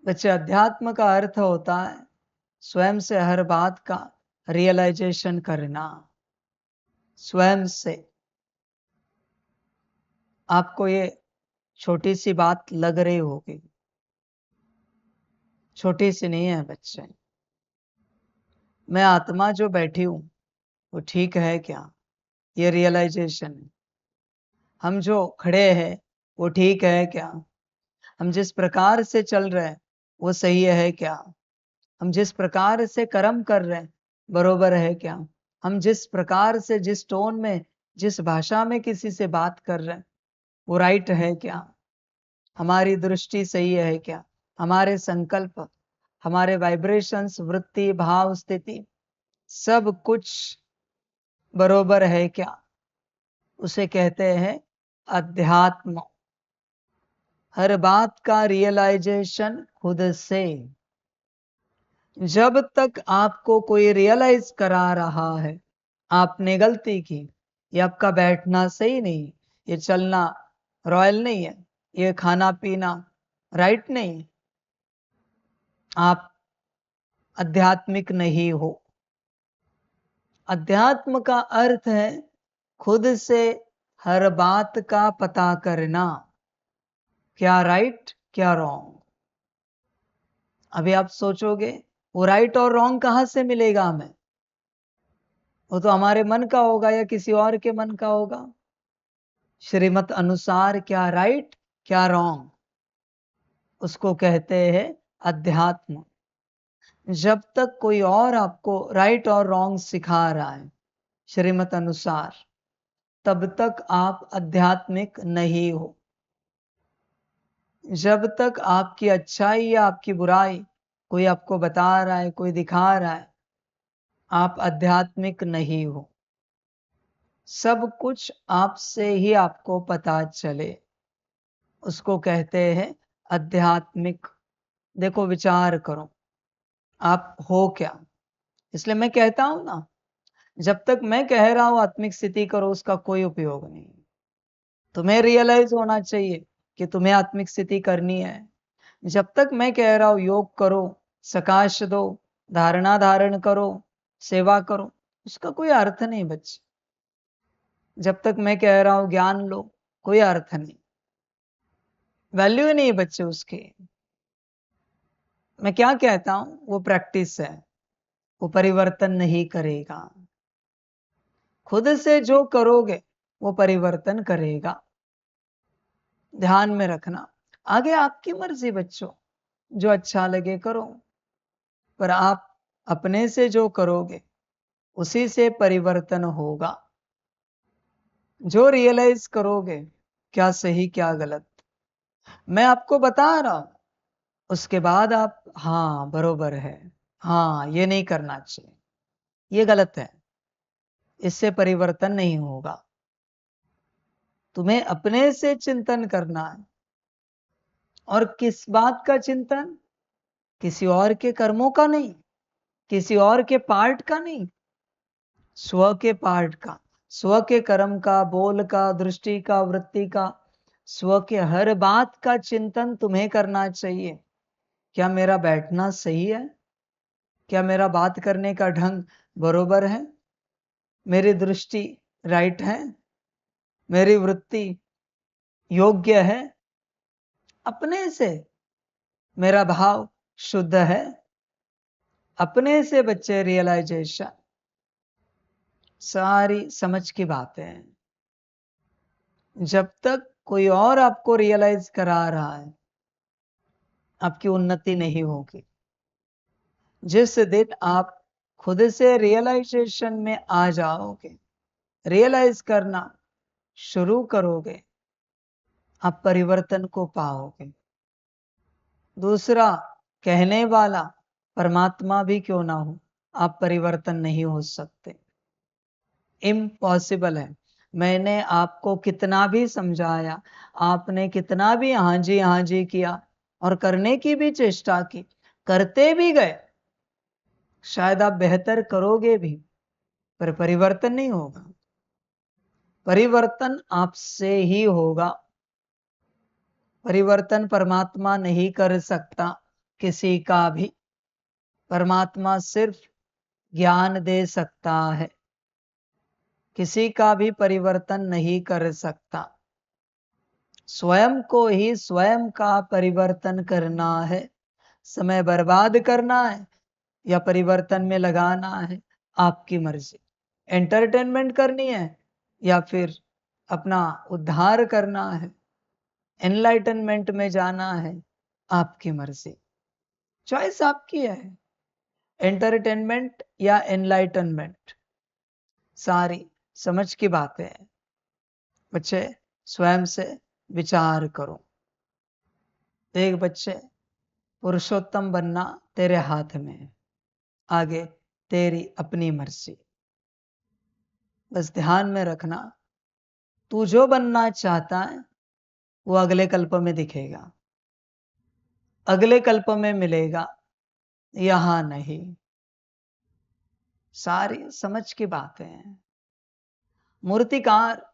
बच्चे, अध्यात्म का अर्थ होता है स्वयं से हर बात का रियलाइजेशन करना। स्वयं से। आपको ये छोटी सी बात लग रही होगी, छोटी सी नहीं है बच्चे। मैं आत्मा जो बैठी हूं वो ठीक है क्या, ये रियलाइजेशन है। हम जो खड़े हैं वो ठीक है क्या, हम जिस प्रकार से चल रहे हैं वो सही है क्या, हम जिस प्रकार से कर्म कर रहे हैं बरोबर है क्या, हम जिस प्रकार से, जिस टोन में, जिस भाषा में किसी से बात कर रहे हैं वो राइट है क्या, हमारी दृष्टि सही है क्या, हमारे संकल्प, हमारे वाइब्रेशंस, वृत्ति, भाव, स्थिति, सब कुछ बरोबर है क्या, उसे कहते हैं अध्यात्म। हर बात का रियलाइजेशन खुद से। जब तक आपको कोई रियलाइज करा रहा है आपने गलती की, ये आपका बैठना सही नहीं, ये चलना रॉयल नहीं है, ये खाना पीना राइट नहीं, आप आध्यात्मिक नहीं हो। अध्यात्म का अर्थ है खुद से हर बात का पता करना, क्या राइट क्या रॉन्ग। अभी आप सोचोगे वो राइट और रॉन्ग कहां से मिलेगा हमें, वो तो हमारे मन का होगा या किसी और के मन का होगा। श्रीमत अनुसार क्या राइट क्या रॉन्ग, उसको कहते हैं अध्यात्म। जब तक कोई और आपको राइट और रॉन्ग सिखा रहा है श्रीमत अनुसार, तब तक आप आध्यात्मिक नहीं हो। जब तक आपकी अच्छाई या आपकी बुराई कोई आपको बता रहा है, कोई दिखा रहा है, आप आध्यात्मिक नहीं हो। सब कुछ आपसे ही आपको पता चले, उसको कहते हैं आध्यात्मिक। देखो, विचार करो आप हो क्या। इसलिए मैं कहता हूं ना, जब तक मैं कह रहा हूं आत्मिक स्थिति करो, उसका कोई उपयोग नहीं। तुम्हें रियलाइज होना चाहिए कि तुम्हें आत्मिक स्थिति करनी है। जब तक मैं कह रहा हूं योग करो, सकाश दो, धारणा धारण करो, सेवा करो, उसका कोई अर्थ नहीं बच्चे। जब तक मैं कह रहा हूं ज्ञान लो, कोई अर्थ नहीं, वैल्यू ही नहीं बच्चे उसकी। मैं क्या कहता हूं, वो प्रैक्टिस है, वो परिवर्तन नहीं करेगा। खुद से जो करोगे वो परिवर्तन करेगा। ध्यान में रखना। आगे आपकी मर्जी बच्चों, जो अच्छा लगे करो, पर आप अपने से जो करोगे उसी से परिवर्तन होगा। जो रियलाइज करोगे क्या सही क्या गलत, मैं आपको बता रहा हूं, उसके बाद आप हाँ बरोबर है, हाँ ये नहीं करना चाहिए, ये गलत है, इससे परिवर्तन नहीं होगा। तुम्हें अपने से चिंतन करना है। और किस बात का चिंतन, किसी और के कर्मों का नहीं, किसी और के पार्ट का नहीं, स्व के पार्ट का, स्व के कर्म का, बोल का, दृष्टि का, वृत्ति का, स्व के हर बात का चिंतन तुम्हें करना चाहिए। क्या मेरा बैठना सही है, क्या मेरा बात करने का ढंग बरोबर है, मेरी दृष्टि राइट है, मेरी वृत्ति योग्य है, अपने से मेरा भाव शुद्ध है, अपने से बच्चे रियलाइजेशन। सारी समझ की बातें हैं। जब तक कोई और आपको रियलाइज करा रहा है आपकी उन्नति नहीं होगी। जिस दिन आप खुद से रियलाइजेशन में आ जाओगे, रियलाइज करना शुरू करोगे, आप परिवर्तन को पाओगे। दूसरा, कहने वाला परमात्मा भी क्यों ना हो, आप परिवर्तन नहीं हो सकते, इम्पॉसिबल है। मैंने आपको कितना भी समझाया, आपने कितना भी हाँ जी किया और करने की भी चेष्टा की, करते भी गए, शायद आप बेहतर करोगे भी, पर परिवर्तन नहीं होगा। परिवर्तन आपसे ही होगा। परिवर्तन परमात्मा नहीं कर सकता, किसी का भी। परमात्मा सिर्फ ज्ञान दे सकता है, किसी का भी परिवर्तन नहीं कर सकता। स्वयं को ही स्वयं का परिवर्तन करना है। समय बर्बाद करना है या परिवर्तन में लगाना है, आपकी मर्जी। एंटरटेनमेंट करनी है या फिर अपना उद्धार करना है, एनलाइटनमेंट में जाना है, आपकी मर्जी। चॉइस आपकी है। एंटरटेनमेंट या एनलाइटनमेंट, सारी समझ की बातें हैं। बच्चे स्वयं से विचार करो। देख बच्चे, पुरुषोत्तम बनना तेरे हाथ में है, आगे तेरी अपनी मर्जी। बस ध्यान में रखना, तू जो बनना चाहता है वो अगले कल्प में दिखेगा, अगले कल्प में मिलेगा, यहां नहीं। सारी समझ की बातें हैं। मूर्तिकार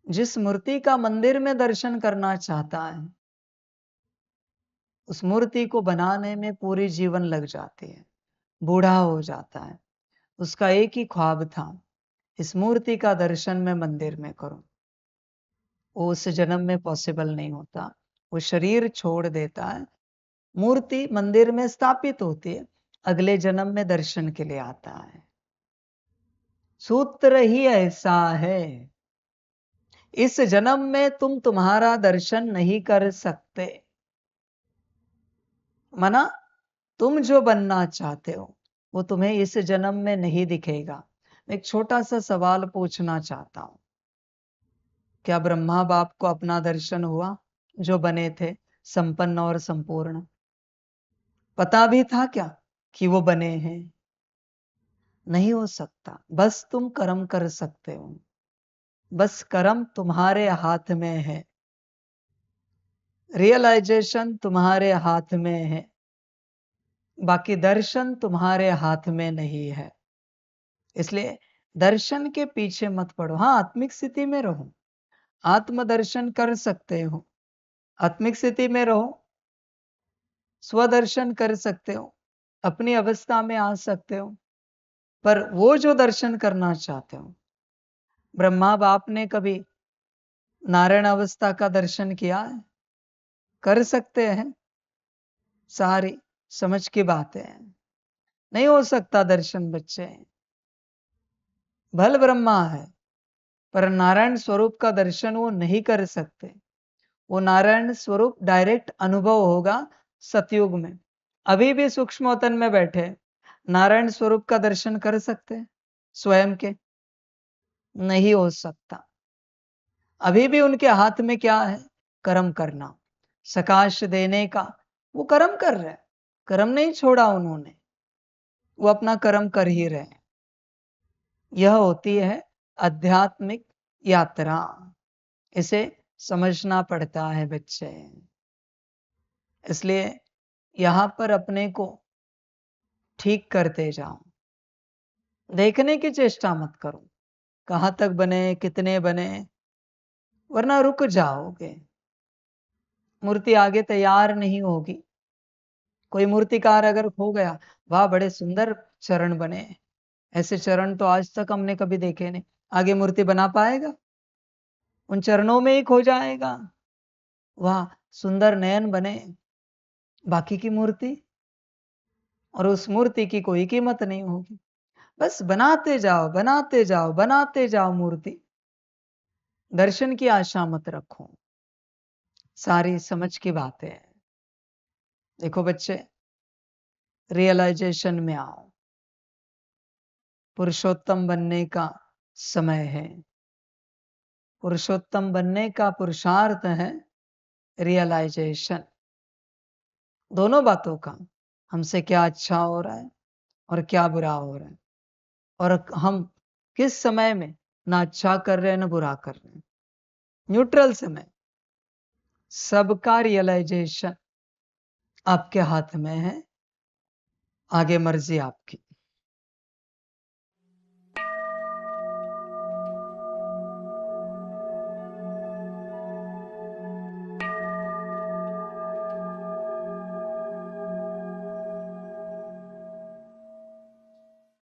जिस मूर्ति का मंदिर में दर्शन करना चाहता है, उस मूर्ति को बनाने में पूरी जीवन लग जाती है, बूढ़ा हो जाता है। उसका एक ही ख्वाब था, इस मूर्ति का दर्शन मैं मंदिर में करूं। वो उस जन्म में पॉसिबल नहीं होता, वो शरीर छोड़ देता है, मूर्ति मंदिर में स्थापित होती है, अगले जन्म में दर्शन के लिए आता है। सूत्र ही ऐसा है, इस जन्म में तुम तुम्हारा दर्शन नहीं कर सकते। मना, तुम जो बनना चाहते हो वो तुम्हें इस जन्म में नहीं दिखेगा। मैं एक छोटा सा सवाल पूछना चाहता हूं, क्या ब्रह्मा बाप को अपना दर्शन हुआ जो बने थे संपन्न और संपूर्ण? पता भी था क्या कि वो बने हैं? नहीं हो सकता। बस तुम कर्म कर सकते हो, बस कर्म तुम्हारे हाथ में है, रियलाइजेशन तुम्हारे हाथ में है, बाकी दर्शन तुम्हारे हाथ में नहीं है। इसलिए दर्शन के पीछे मत पड़ो। हाँ, आत्मिक स्थिति में रहो, आत्मदर्शन कर सकते हो, आत्मिक स्थिति में रहो, स्वदर्शन कर सकते हो, अपनी अवस्था में आ सकते हो। पर वो जो दर्शन करना चाहते हो, ब्रह्मा बाप ने कभी नारायण अवस्था का दर्शन किया है? कर सकते हैं? सारी समझ की बात है। नहीं हो सकता दर्शन बच्चे। भल ब्रह्मा है पर नारायण स्वरूप का दर्शन वो नहीं कर सकते। वो नारायण स्वरूप डायरेक्ट अनुभव होगा सतयुग में। अभी भी सूक्ष्मोतन में बैठे नारायण स्वरूप का दर्शन कर सकते स्वयं के? नहीं हो सकता। अभी भी उनके हाथ में क्या है? कर्म करना, सकाश देने का। वो कर्म कर रहे, कर्म नहीं छोड़ा उन्होंने, वो अपना कर्म कर ही रहे। यह होती है आध्यात्मिक यात्रा, इसे समझना पड़ता है बच्चे। इसलिए यहां पर अपने को ठीक करते जाओ, देखने की चेष्टा मत करो कहां तक बने, कितने बने, वरना रुक जाओगे, मूर्ति आगे तैयार नहीं होगी। कोई मूर्तिकार अगर हो गया, वाह बड़े सुंदर चरण बने, ऐसे चरण तो आज तक हमने कभी देखे नहीं, आगे मूर्ति बना पाएगा? उन चरणों में ही खो जाएगा। वाह सुंदर नयन बने, बाकी की मूर्ति और उस मूर्ति की कोई कीमत नहीं होगी। बस बनाते जाओ, बनाते जाओ, बनाते जाओ मूर्ति, दर्शन की आशा मत रखो। सारी समझ की बातें हैं। देखो बच्चे, रियलाइजेशन में आओ, पुरुषोत्तम बनने का समय है। पुरुषोत्तम बनने का पुरुषार्थ है रियलाइजेशन। दोनों बातों का, हमसे क्या अच्छा हो रहा है और क्या बुरा हो रहा है, और हम किस समय में ना अच्छा कर रहे हैं ना बुरा कर रहे हैं, न्यूट्रल समय। सबका रियलाइजेशन आपके हाथ में है, आगे मर्जी आपकी।